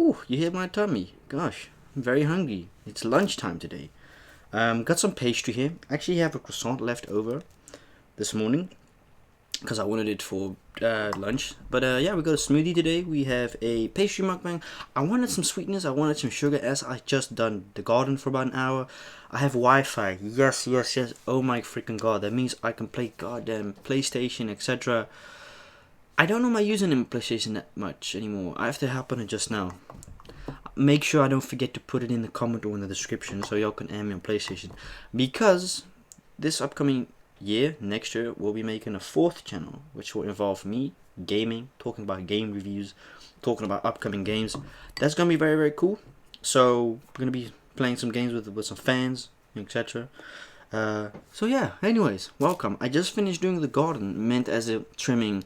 Ooh, you hit my tummy. Gosh, I'm very hungry. It's lunchtime today. Got some pastry here. Actually have a croissant left over this morning because I wanted it for lunch. But yeah, we got a smoothie today. We have a pastry mukbang. I wanted some sweetness. I wanted some sugar as I just done the garden for about an hour. I have Wi-Fi. Yes. Oh my freaking god. That means I can play goddamn PlayStation, etc. I don't know my username PlayStation that much anymore. I have to hop on it just now. Make sure I don't forget to put it in the comment or in the description so y'all can add me on PlayStation. Because this upcoming year, next year, we'll be making a 4th channel, which will involve me gaming, talking about game reviews, talking about upcoming games. That's gonna be very, very cool. So we're gonna be playing some games with some fans, etc. So yeah, anyways, welcome. I just finished doing the garden, meant as a trimming,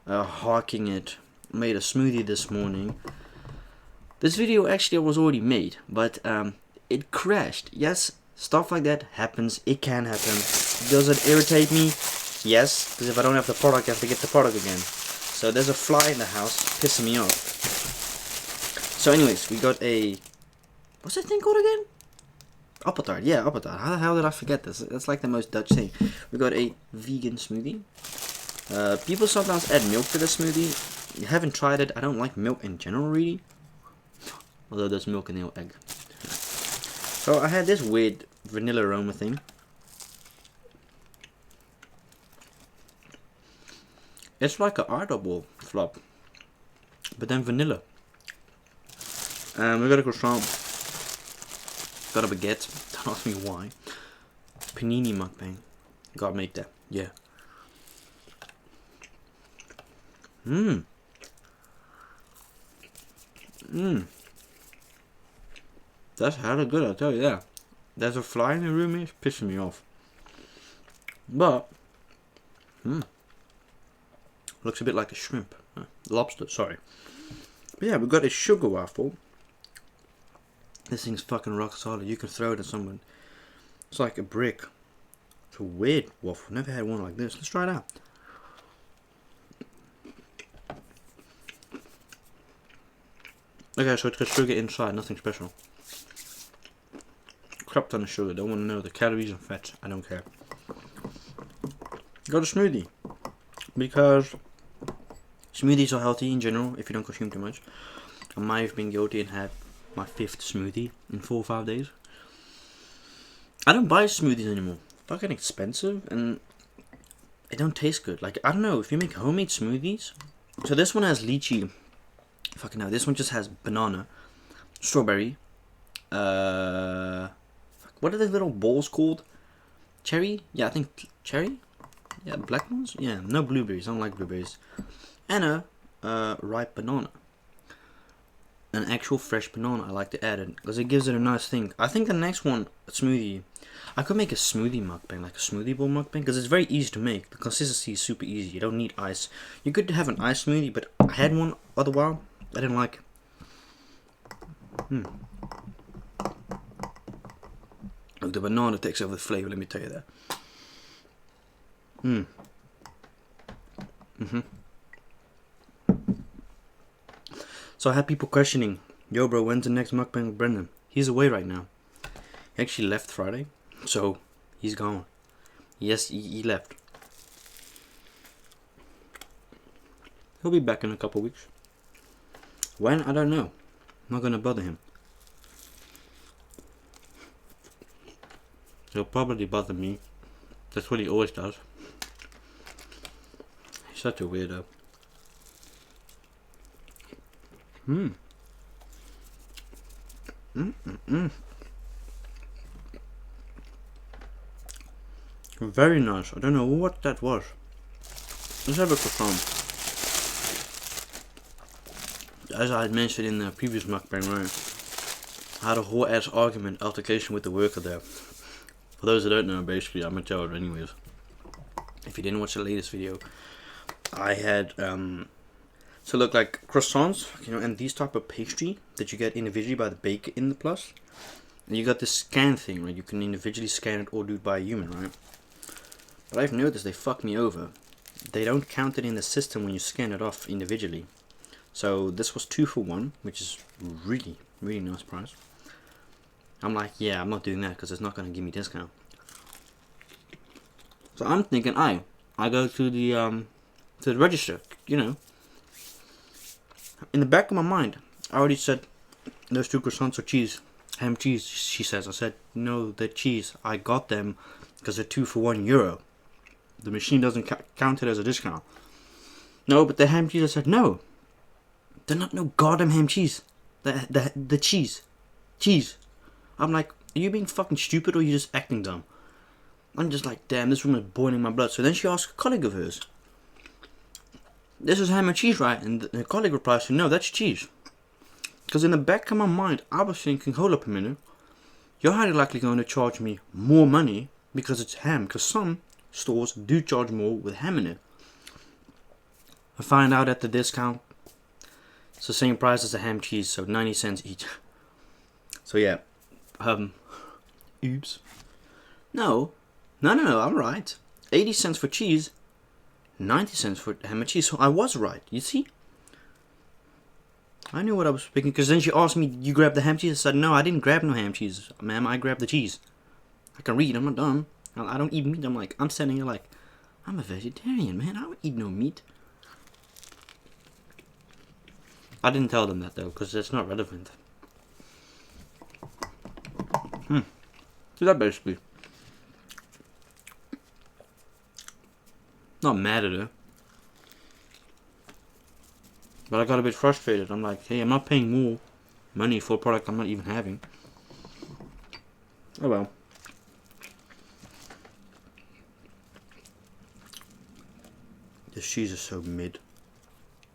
harking it. Made a smoothie this morning. This video actually was already made, but it crashed. Yes, stuff like that happens. It can happen. Does it irritate me? Yes, because if I don't have the product, I have to get the product again. So there's a fly in the house pissing me off. So anyways, we got a... What's that thing called again? Appeltaart. Yeah, appeltaart. How the hell did I forget this? That's like the most Dutch thing. We got a vegan smoothie. People sometimes add milk to the smoothie. You haven't tried it. I don't like milk in general, really. Although there's milk in the egg. So I had this weird vanilla aroma thing. It's like an audible flop, but then vanilla. We got a croissant. Got a baguette. Don't ask me why. Panini mukbang. Gotta make that. Yeah. That's hella good, I'll tell you that. There's a fly in the room, it's pissing me off. But, looks a bit like a shrimp. Lobster, sorry. But yeah, we got a sugar waffle. This thing's fucking rock solid. You can throw it at someone. It's like a brick. It's a weird waffle. Never had one like this. Let's try it out. Okay, so it's got sugar inside, nothing special. Crap ton of sugar, don't want to know the calories and fats, I don't care. Got a smoothie. Because smoothies are healthy in general if you don't consume too much. I might have been guilty and had my 5th smoothie in 4 or 5 days. I don't buy smoothies anymore. Fucking expensive and they don't taste good. Like, I don't know, if you make homemade smoothies. So this one has lychee. Fucking hell, this one just has banana, strawberry, what are the little balls called? Cherry? Yeah, I think cherry? Yeah, black ones? Yeah, no blueberries, I don't like blueberries. And a ripe banana. An actual fresh banana, I like to add it, because it gives it a nice thing. I think the next one, a smoothie, I could make a smoothie mukbang, like a smoothie bowl mukbang, because it's very easy to make. The consistency is super easy, you don't need ice. You could have an ice smoothie, but I had one other while. I didn't like it. Look, the banana takes over the flavor, let me tell you that. So I had people questioning, yo bro, when's the next mukbang with Brendan? He's away right now. He actually left Friday, so he's gone. Yes, he left. He'll be back in a couple weeks. When? I don't know. I'm not gonna bother him. He'll probably bother me. That's what he always does. He's such a weirdo. Very nice. I don't know what that was. Let's have a croissant. As I had mentioned in the previous mukbang, right, I had a whole ass altercation with the worker there. For those that don't know, basically, I'm gonna tell it anyways. If you didn't watch the latest video, I had, so look like croissants, you know, and these type of pastry that you get individually by the baker in the plus. And you got this scan thing, right, you can individually scan it or do it by a human, right. But I've noticed they fuck me over. They don't count it in the system when you scan it off individually. So this was 2 for 1, which is really, really nice price. I'm like, yeah, I'm not doing that because it's not going to give me discount. So I'm thinking, I go to the register, you know. In the back of my mind, I already said, those 2 croissants are cheese, ham cheese, she says. I said, no, they're cheese. I got them because they're 2 for €1. The machine doesn't count it as a discount. No, but the ham cheese, I said, no. They're not no goddamn ham cheese. The cheese. Cheese. I'm like, are you being fucking stupid or are you just acting dumb? I'm just like, damn, this woman is boiling my blood. So then she asked a colleague of hers, this is ham and cheese, right? And the colleague replies to, no, that's cheese. Because in the back of my mind, I was thinking, hold up a minute. You're highly likely going to charge me more money because it's ham. Because some stores do charge more with ham in it. I find out at the discount, it's the same price as the ham cheese, so 90 cents each. So yeah, oops. No, I'm right. 80 cents for cheese, 90 cents for ham and cheese. So I was right, you see? I knew what I was picking, because then she asked me, did you grab the ham cheese? I said, no, I didn't grab no ham cheese, ma'am, I grabbed the cheese. I can read, I'm not dumb. I don't eat meat. I'm standing here like, I'm a vegetarian, man, I don't eat no meat. I didn't tell them that though, because it's not relevant. So that basically. Not mad at her. But I got a bit frustrated. I'm like, hey, I'm not paying more money for a product I'm not even having. Oh well. This cheese is so mid.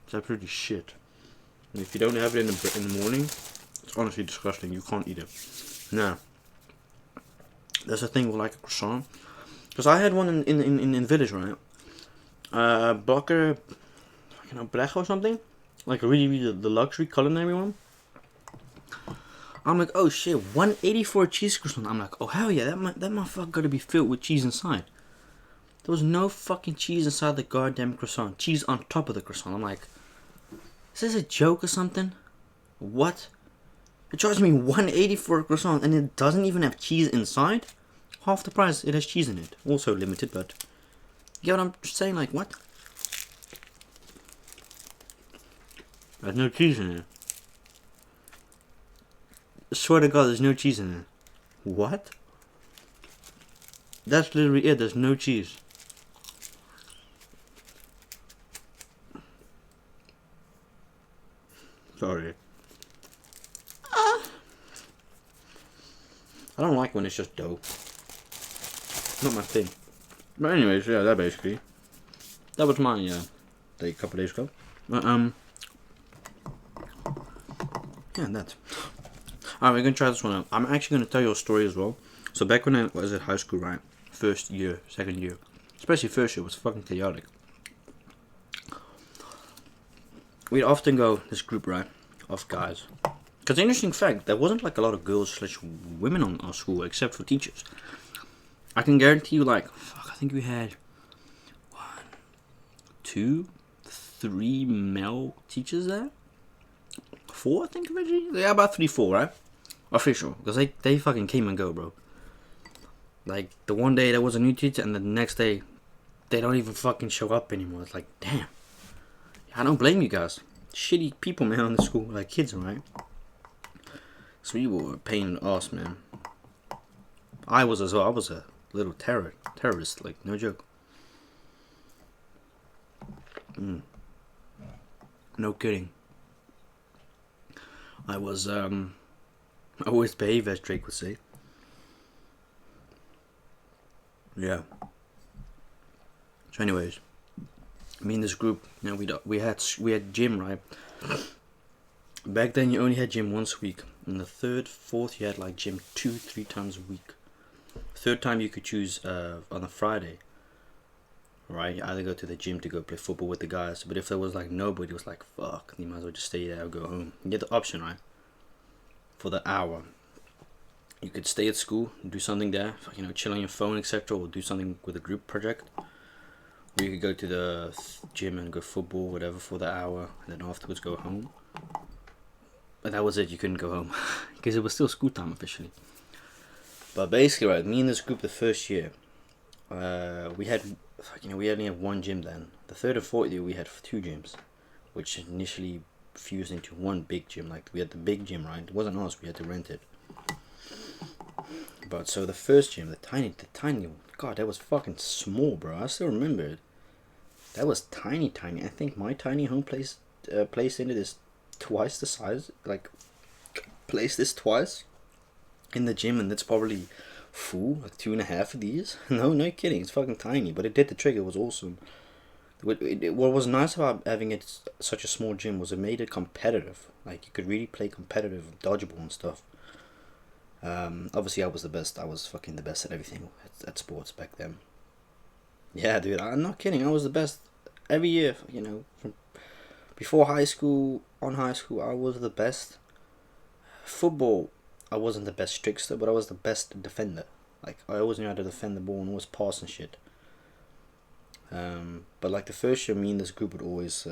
It's absolutely shit. And if you don't have it in the morning, it's honestly disgusting. You can't eat it. No. That's the thing with like a croissant. Because I had one in village, right? Blocker, Brecht or something. Like a really the luxury culinary one. I'm like, oh shit, 180 for a cheese croissant. I'm like, oh hell yeah, that motherfucker gotta be filled with cheese inside. There was no fucking cheese inside the goddamn croissant. Cheese on top of the croissant. I'm like, is this a joke or something? What? It charged me 180 for a croissant and it doesn't even have cheese inside? Half the price, it has cheese in it. Also limited, but you get what I'm saying? Like, what? There's no cheese in it. I swear to God, there's no cheese in it. What? That's literally it, there's no cheese. Sorry. I don't like when it's just dough. Not my thing. But anyways, yeah, that basically. That was my day a couple days ago. But, yeah, that. Alright, we're gonna try this one out. I'm actually gonna tell you a story as well. So back when I was at high school, right? First year, second year. Especially first year was fucking chaotic. We'd often go, this group, right? Of guys. Because interesting fact, there wasn't like a lot of girls / women on our school except for teachers. I can guarantee you like, fuck, I think we had 1, 2, 3 male teachers there. 4, I think originally. Yeah, about 3, 4, right? Official, because they fucking came and go, bro. Like the one day there was a new teacher, and the next day they don't even fucking show up anymore. It's like, damn. I don't blame you guys. Shitty people, man, on the school, like kids, right? So we were a pain in the ass, man. I was as well. I was a little terrorist, like no joke. No kidding. I was I always behave, as Drake would say. Yeah. So anyways, me and this group, you know, we had gym, right? Back then you only had gym once a week. And the third, fourth, you had like gym 2-3 times a week. Third time you could choose on a Friday. Right? You either go to the gym to go play football with the guys. But if there was like nobody, it was like, fuck, you might as well just stay there or go home. You get the option, right? For the hour. You could stay at school, do something there, you know, chill on your phone, etc. Or do something with a group project. We could go to the gym and go football, whatever, for the hour, and then afterwards go home. But that was it. You couldn't go home because it was still school time officially. But basically, right, me and this group the first year, we only had one gym then. The third and fourth year we had 2 gyms, which initially fused into one big gym. Like we had the big gym, right? It wasn't ours. We had to rent it. But so the first gym, the tiny, God, that was fucking small, bro. I still remember it. That was tiny. I think my tiny home place in it is twice the size. Like, placed this twice in the gym, and it's probably full, like 2.5 of these. No kidding, it's fucking tiny, but it did the trick. It was awesome. What was nice about having it such a small gym was it made it competitive. Like you could really play competitive dodgeball and stuff. Obviously I was the best. I was fucking the best at everything at sports back then. Yeah, dude, I'm not kidding. I was the best every year. You know, from before high school, on high school, I was the best. Football, I wasn't the best trickster, but I was the best defender. Like I always knew how to defend the ball and always pass and shit. But like the first year, me and this group would always,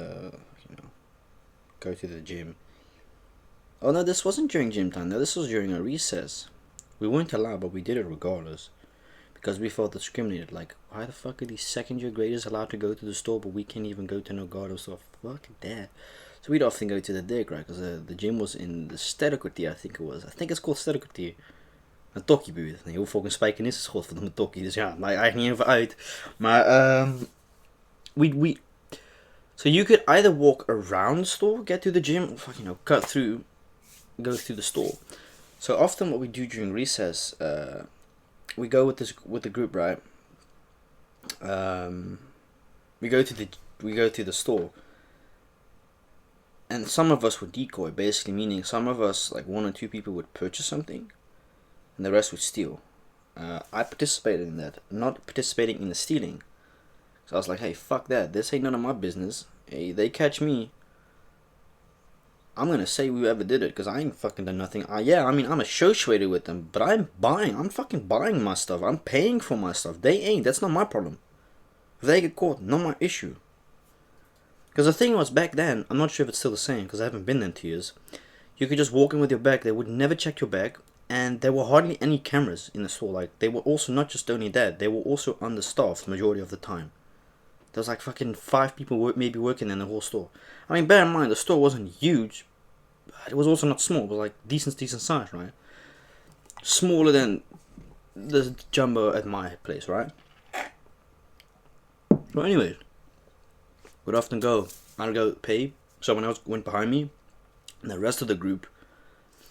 go to the gym. Oh no, this wasn't during gym time. No, this was during a recess. We weren't allowed, but we did it regardless, because we felt discriminated. Like, why the fuck are these second-year graders allowed to go to the store, but we can't even go to no garden store? Fuck that. So we'd often go to the dig, right? Because the gym was in the Sterrenkwartier, I think it was. I think it's called Sterrenkwartier. Een tokkiebuurt. Nee, hoe fucking spijken is het schot van een tokkie. Dus ja, maakt eigenlijk niet even uit. Maar, we so you could either walk around the store, get to the gym, or cut through, go through the store. So often what we do during recess, we go with the group, right? We go to the store, and some of us would decoy, basically meaning some of us, like 1 or 2 people, would purchase something, and the rest would steal. I participated in that, not participating in the stealing. So I was like, hey, fuck that. This ain't none of my business. Hey, they catch me, I'm gonna say whoever did it, because I ain't fucking done nothing. I'm associated with them, but I'm fucking buying my stuff. I'm paying for my stuff. They ain't. That's not my problem. If they get caught, not my issue. Because the thing was, back then, I'm not sure if it's still the same, because I haven't been there in 2 years. You could just walk in with your bag. They would never check your bag. And there were hardly any cameras in the store. Like, they were also not just only that, they were also understaffed majority of the time. There was like fucking 5 people maybe working in the whole store. I mean, bear in mind, the store wasn't huge, but it was also not small. It was like decent size, right? Smaller than the jumbo at my place, right? But anyway, we'd often I'd go pay, someone else went behind me, and the rest of the group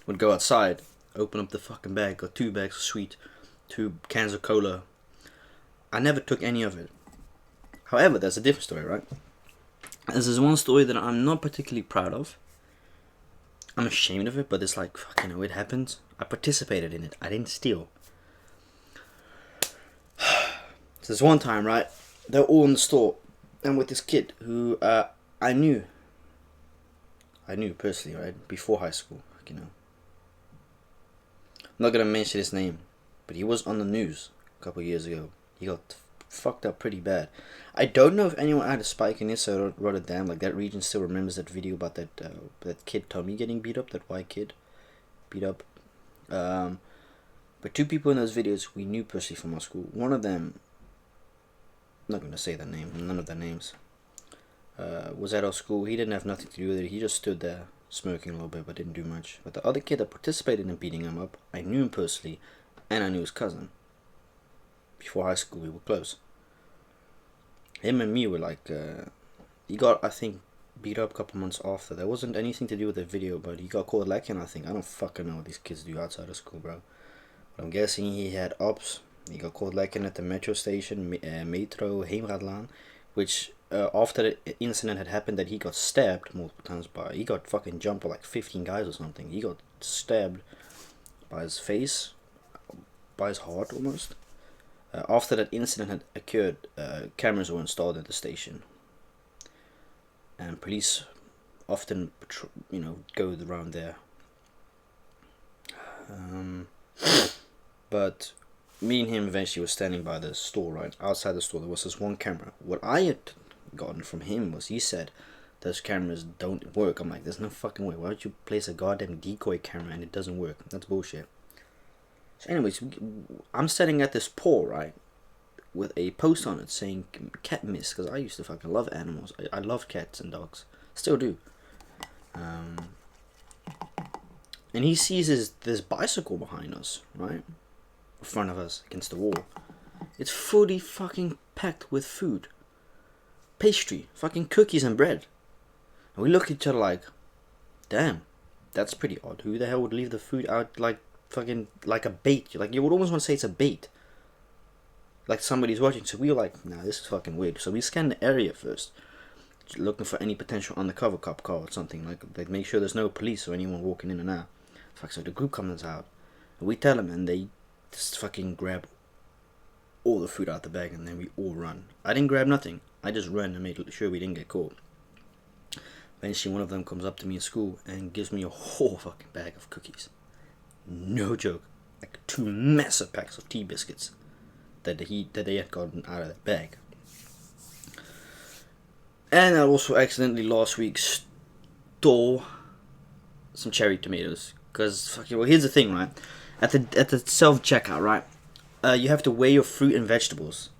would go outside, open up the fucking bag, got 2 bags of sweet, 2 cans of cola. I never took any of it. However, there's a different story, right? This is one story that I'm not particularly proud of. I'm ashamed of it, but it's like, fuck, it happens. I participated in it. I didn't steal. So there's one time, right? They're all in the store, and with this kid who I knew personally, right? Before high school, I'm not gonna mention his name, but he was on the news a couple of years ago. He got fucked up pretty bad. I don't know if anyone had a spike in it, so I wrote it down. Like, that region still remembers that video about that kid Tommy getting beat up, that white kid beat up. But 2 people in those videos we knew personally from our school. One of them, I'm not gonna say their name, none of their names, was at our school. He didn't have nothing to do with it. He just stood there smoking a little bit, but didn't do much. But the other kid that participated in beating him up, I knew him personally, and I knew his cousin. Before high school, we were close. Him and me were like, he got, I think, beat up a couple months after. There wasn't anything to do with the video, but he got caught lacking, I think. I don't fucking know what these kids do outside of school, bro. But I'm guessing he had ops. He got caught lacking at the metro station, Metro Heemraadlaan, which after the incident had happened, that he got stabbed multiple times he got fucking jumped by like 15 guys or something. He got stabbed by his face, by his heart almost. After that incident had occurred, cameras were installed at the station, and police often go around there. But me and him eventually were standing by the store, right? Outside the store, there was this one camera. What I had gotten from him was, he said, those cameras don't work. I'm like, there's no fucking way. Why would you place a goddamn decoy camera and it doesn't work? That's bullshit. So anyways, I'm standing at this pole, right? With a post on it saying cat miss, because I used to fucking love animals. I love cats and dogs. Still do. And he sees this bicycle behind us, right? In front of us, against the wall. It's fully fucking packed with food. Pastry, fucking cookies and bread. And we look at each other like, damn, that's pretty odd. Who the hell would leave the food out like fucking like a bait? Like, you would almost want to say it's a bait. Like somebody's watching. So we were like, nah, this is fucking weird. So we scanned the area first, looking for any potential undercover cop car or something. Like make sure there's no police or anyone walking in and out. Fuck, so the group comes out. And we tell them, and they just fucking grab all the food out the bag, and then we all run. I didn't grab nothing. I just ran and made sure we didn't get caught. Eventually, one of them comes up to me in school and gives me a whole fucking bag of cookies. No joke. Like 2 massive packs of tea biscuits that they had gotten out of that bag. And I also accidentally last week stole some cherry tomatoes. Because, well, here's the thing, right? At the self-checkout, right? You have to weigh your fruit and vegetables.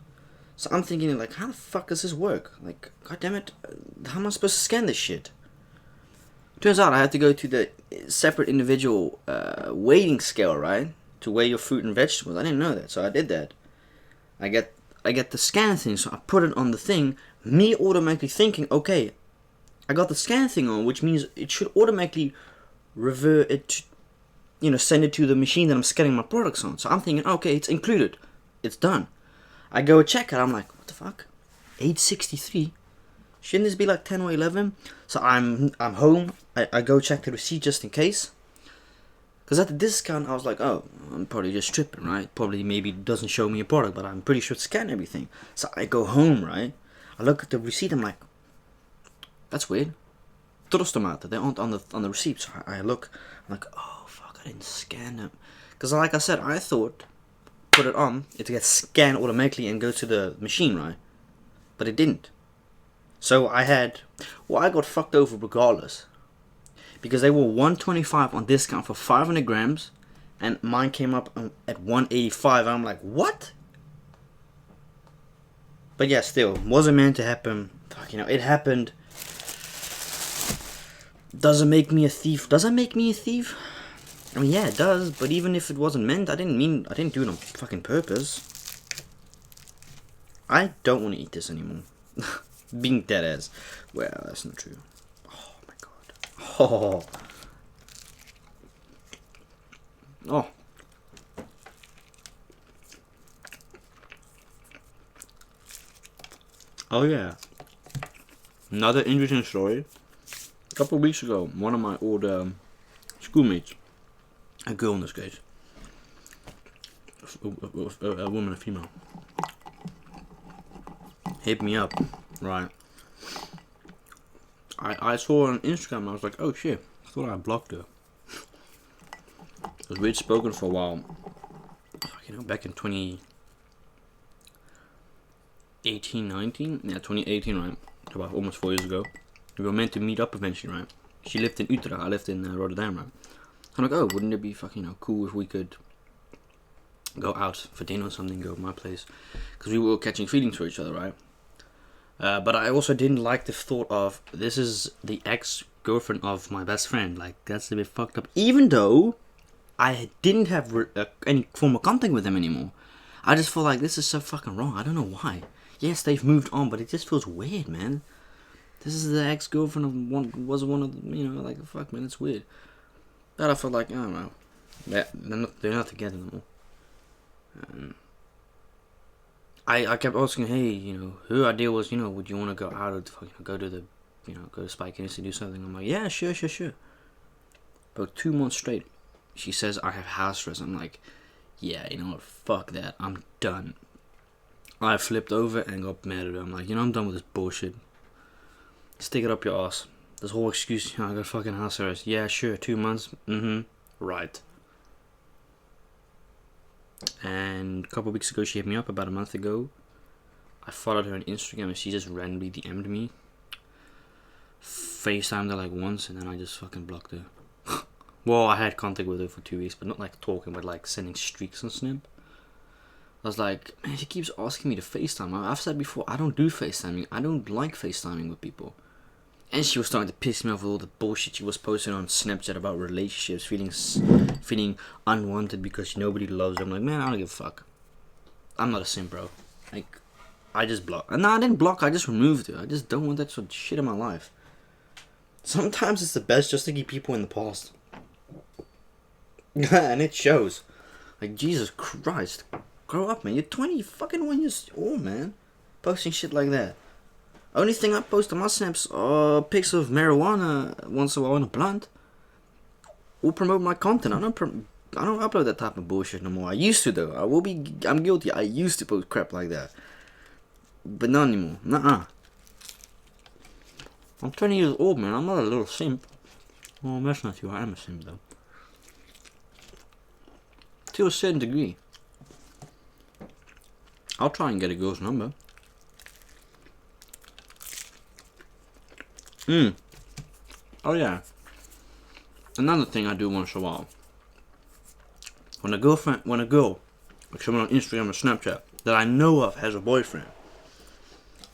So I'm thinking, like, how the fuck does this work? Like, god damn it, how am I supposed to scan this shit? Turns out I had to go to the separate individual weighing scale, right? To weigh your fruit and vegetables. I didn't know that, so I did that. I get the scan thing, so I put it on the thing. Me automatically thinking, okay, I got the scan thing on, which means it should automatically revert it to, you know, send it to the machine that I'm scanning my products on. So I'm thinking, okay, it's included. It's done. I go check it. I'm like, what the fuck? 863? Shouldn't this be like 10 or 11? So I'm home. I go check the receipt just in case. Because at the discount, I was like, oh, I'm probably just tripping, right? Probably maybe it doesn't show me a product, but I'm pretty sure it scanned everything. So I go home, right? I look at the receipt. I'm like, that's weird. Trostomaten, they aren't on the receipt. So I look. I'm like, oh fuck, I didn't scan them. Because like I said, I thought put it on, it gets scanned automatically and go to the machine, right? But it didn't. So I got fucked over regardless. Because they were $125 on discount for 500 grams, and mine came up at $185. And I'm like, what? But yeah, still, wasn't meant to happen. Fuck, you know, it happened. Does it make me a thief? Does it make me a thief? I mean, yeah, it does. But even if it wasn't meant, I didn't do it on fucking purpose. I don't want to eat this anymore. Being dead ass. Well, that's not true. Oh my god. Oh. Oh. Oh yeah. Another interesting story. A couple of weeks ago, one of my old schoolmates, a girl in this case, a woman, a female, hit me up, right? I saw her on Instagram and I was like, oh shit, I thought I blocked her. Because we'd spoken for a while, you know, back in 2018, 19? Yeah, 2018, right? About almost 4 years ago. We were meant to meet up eventually, right? She lived in Utrecht, I lived in Rotterdam, right? I'm like, oh, wouldn't it be fucking, you know, cool if we could go out for dinner or something, go to my place? Because we were catching feelings for each other, right? But I also didn't like the thought of, this is the ex-girlfriend of my best friend. Like, that's a bit fucked up. Even though I didn't have any form of contact with them anymore. I just feel like this is so fucking wrong. I don't know why. Yes, they've moved on, but it just feels weird, man. This is the ex-girlfriend of one of the, you know, like, fuck, man, it's weird. But I felt like, I don't know. They're not together anymore. I kept asking, hey, you know, her idea was, you know, would you want to go out or go to the, you know, go to Spike Innocent to do something? I'm like, yeah, sure. But 2 months straight, she says I have house arrest. I'm like, yeah, you know what, fuck that, I'm done. I flipped over and got mad at her. I'm like, you know, I'm done with this bullshit. Stick it up your ass. This whole excuse, you know, I got fucking house arrest. Yeah, sure, 2 months. Right. And a couple of weeks ago, she hit me up about a month ago. I followed her on Instagram and she just randomly DM'd me. FaceTimed her like once and then I just fucking blocked her. Well, I had contact with her for 2 weeks, but not like talking, but like sending streaks on Snap. I was like, man, she keeps asking me to FaceTime. I've said before, I don't do FaceTiming. I don't like FaceTiming with people. And she was starting to piss me off with all the bullshit she was posting on Snapchat about relationships, feeling unwanted because nobody loves her. I'm like, man, I don't give a fuck. I'm not a simp, bro. Like, I just blocked. No, I didn't block. I just removed her. I just don't want that sort of shit in my life. Sometimes it's the best just to keep people in the past. And it shows. Like, Jesus Christ. Grow up, man. You're 20 fucking 1 years old, man. Posting shit like that. Only thing I post on my snaps are pics of marijuana once in a while in a blunt. Or promote my content. I don't upload that type of bullshit no more. I used to though. I'm guilty. I used to post crap like that. But not anymore. Nuh-uh. I'm 20 years old, man. I'm not a little simp. Well, that's not true. I am a simp though. To a certain degree. I'll try and get a girl's number. Oh yeah. Another thing I do once in a while. When a girl, like someone on Instagram or Snapchat that I know of has a boyfriend,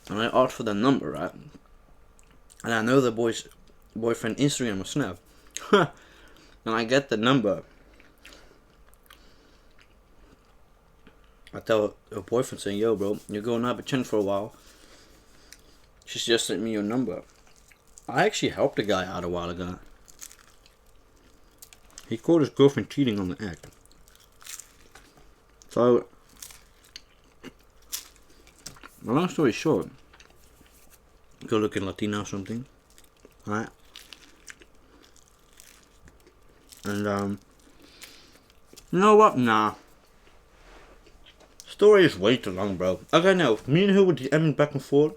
and I ask for their number, right? And I know the boyfriend Instagram or Snap, and I get the number. I tell her boyfriend saying, yo bro, you're going up a chin for a while. She just sent me your number. I actually helped a guy out a while ago. He caught his girlfriend cheating on the act. So, long story short, good looking Latina or something. Alright. And you know what? Nah. Story is way too long, bro. Okay, now, me and her were DMing back and forth.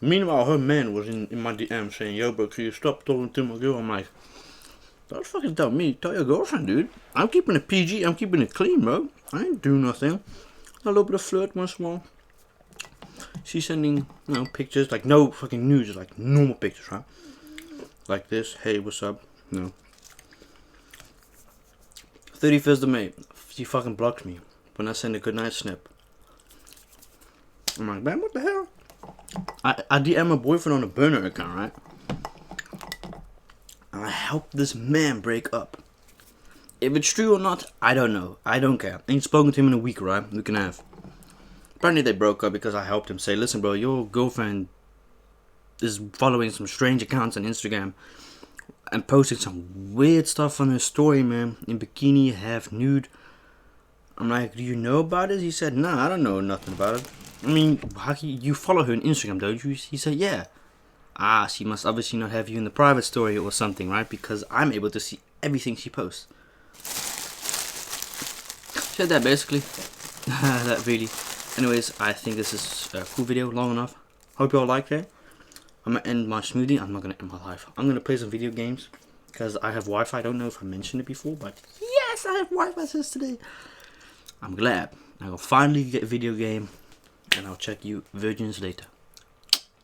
Meanwhile, her man was in my DM saying, yo, bro, can you stop talking to my girl? I'm like, don't fucking tell me. Tell your girlfriend, dude. I'm keeping it PG. I'm keeping it clean, bro. I ain't doing nothing. A little bit of flirt once in a while. She's sending, pictures, like no fucking news, like normal pictures, right? Like this. Hey, what's up? No. 31st of May. She fucking blocked me when I send a goodnight snap. I'm like, man, what the hell? I DM my boyfriend on a burner account, right? And I helped this man break up. If it's true or not, I don't know. I don't care. Ain't spoken to him in a week, right? We can have. Apparently they broke up because I helped him say, listen bro, your girlfriend is following some strange accounts on Instagram and posting some weird stuff on her story, man. In bikini, half nude. I'm like, do you know about it? He said, nah, I don't know nothing about it. I mean, you follow her on Instagram, don't you? He said, yeah. Ah, she must obviously not have you in the private story or something, right? Because I'm able to see everything she posts. Said that basically. That really. Anyways, I think this is a cool video, long enough. Hope you all liked it. I'm going to end my smoothie. I'm not going to end my life. I'm going to play some video games. Because I have Wi-Fi. I don't know if I mentioned it before, but yes, I have Wi-Fi since today. I'm glad. I will finally get a video game. And I'll check you virgins later.